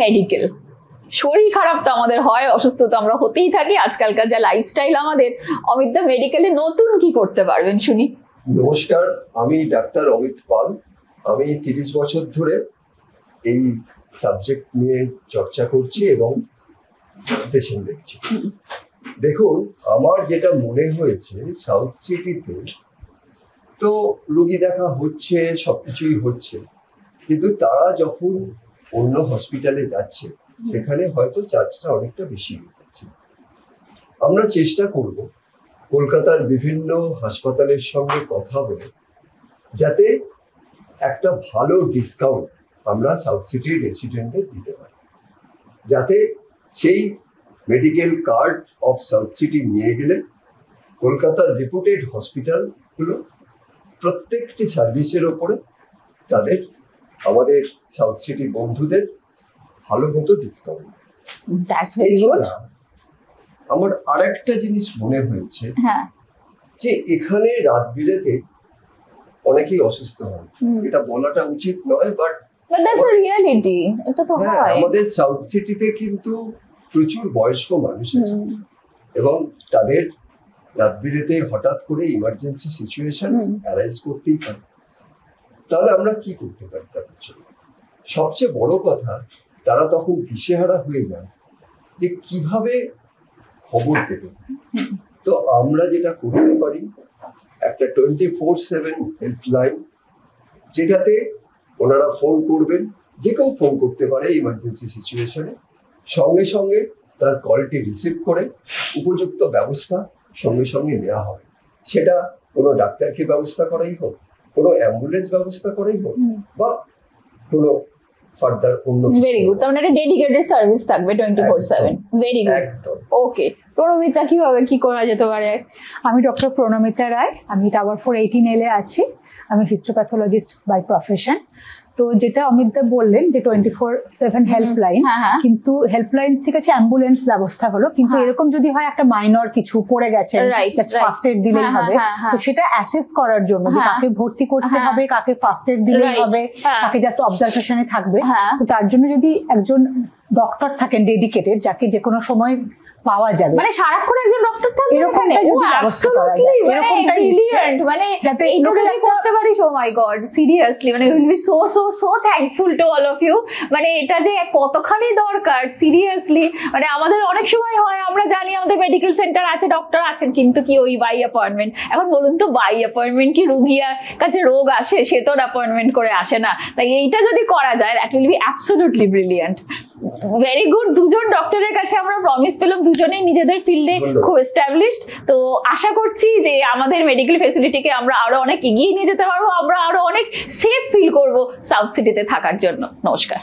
Medical, শরীর খারাপ তো আমাদের হয়, অসুস্থ তো আমরা হতেই থাকি, আজকালকার যা লাইফস্টাইল আমাদের, অমিত দা মেডিকেলে নতুন কি করতে পারবেন শুনি। নমস্কার, আমি ডাক্তার অমিত পাল। আমি 30 বছর ধরে এই সাবজেক্ট নিয়ে চর্চা করছি এবং পেশেন্ট দেখছি। দেখুন, আমার যেটা মনে হয়েছে সাউথ সিটিতে তো রোগী দেখা হচ্ছে, সবকিছুই হচ্ছে, কিন্তু তারা যখন অন্য হসপিটালে যাচ্ছে সেখানে হয়তো চার্জটা অনেকটা বেশি হয়ে যাচ্ছে। আমরা চেষ্টা করব কলকাতার বিভিন্ন হাসপাতালের সঙ্গে কথা বলে যাতে একটা ভালো ডিসকাউন্ট আমরা সাউথ সিটির রেসিডেন্টদের দিতে পারি, যাতে সেই medical card of south city নিয়ে গেলে কলকাতার রেপুটেড হসপিটালগুলো প্রত্যেকটি সার্ভিসের ওপরে তাদের আমাদের সাউথ সিটি বন্ধুদের ভালো মতো ডিসকাউন্ট। আমার আর একটা জিনিস মনে হয়েছে যে এখানে রাত বিরেতে অনেকেই অসুস্থ হয়, এটা বলাটা উচিত নয়, বাট আমাদের সাউথ সিটিতে কিন্তু প্রচুর বয়স্ক মানুষ আছে এবং তাদের রাত বিরেতে হঠাৎ করে ইমার্জেন্সি সিচুয়েশন অ্যারাইজ করতেই পারে। তাহলে আমরা কি করতে পারি তাদের জন্য? সবচেয়ে বড় কথা, তারা তখন দিশেহারা হয়ে যায় যে কিভাবে খবর দেবে। তো আমরা যেটা করতে পারি, একটা 24/7 হেল্পলাইন, যেটাতে ওনারা ফোন করবেন, যে কেউ ফোন করতে পারে ইমার্জেন্সি সিচুয়েশনে, সঙ্গে সঙ্গে তার কলটি রিসিভ করে উপযুক্ত ব্যবস্থা সঙ্গে সঙ্গে নেওয়া হবে। সেটা কোনো ডাক্তারকে ব্যবস্থা করাই হোক, কোনো অ্যাম্বুলেন্স ব্যবস্থা করাই হোক, বা কোনো ফার্দার অন্য। ভেরি গুড, তার মানে একটা ডেডিকেটেড সার্ভিস থাকবে 24/7। Very good. ওকে, প্রণমিতা কিভাবে কি করা যেতে পারে? আমি ডক্টর প্রণমিতা রায়, আমি টাওয়ার 418 এ আছি। আমি হিস্টোপ্যাথোলজিস্ট বাই প্রফেশন। তো যেটা অমিতদা বললেন যে 24/7 হেল্পলাইন, কিন্তু হেল্পলাইন থেকে আছে অ্যাম্বুলেন্স ব্যবস্থা হলো, কিন্তু এরকম যদি হয় একটা মাইনর কিছু পড়ে গেছে, জাস্ট ফার্স্ট এড দিলেই হবে, তো সেটা অ্যাসেস করার জন্য যে কাকে ভর্তি করতে হবে, কাকে ফার্স্ট এড দিলেই হবে, কাকে জাস্ট অবজারভেশনে থাকবে, তো তার জন্য যদি একজন ডক্টর থাকেন ডেডিকেটেড, যাকে যে কোনো সময় পাওয়া যাবে, মানে সারাক্ষণ একজন ডক্টর থাকবে, এরকমটাই যদি ব্যবস্থা করা যায়, এরকমটাই ব্রিলিয়ান্ট, মানে যাতে এইটা যদি করতে পারিস, ও মাই গড, সিরিয়াসলি, মানে will be so so so thankful to all of you. মানে এটা যে কতখানি দরকার, সিরিয়াসলি। মানে আমাদের অনেক সময় হয়, আমরা জানি আমাদের মেডিকেল সেন্টার আছে, ডক্টর আছেন, কিন্তু কি ওই বাই অ্যাপয়েন্টমেন্ট। এখন বলুন তো, বাই অ্যাপয়েন্টমেন্ট কি রুগিয়ার কাছে রোগ আসে? সে তো অ্যাপয়েন্টমেন্ট করে আসে না। তাই এইটা যদি করা যায়, that will be absolutely brilliant. Very good. দুজন ডক্টরের কাছে আমরা প্রমিস পেলাম, দুজনেই নিজেদের ফিল্ডে খুব এস্টাবলিশড। তো আশা করছি যে আমাদের মেডিকেল ফেসিলিটিকে আমরা আরো অনেক এগিয়ে নিয়ে যেতে পারবো, আমরা আরো অনেক সেফ ফিল করবো সাউথ সিটিতে থাকার জন্য। নমস্কার।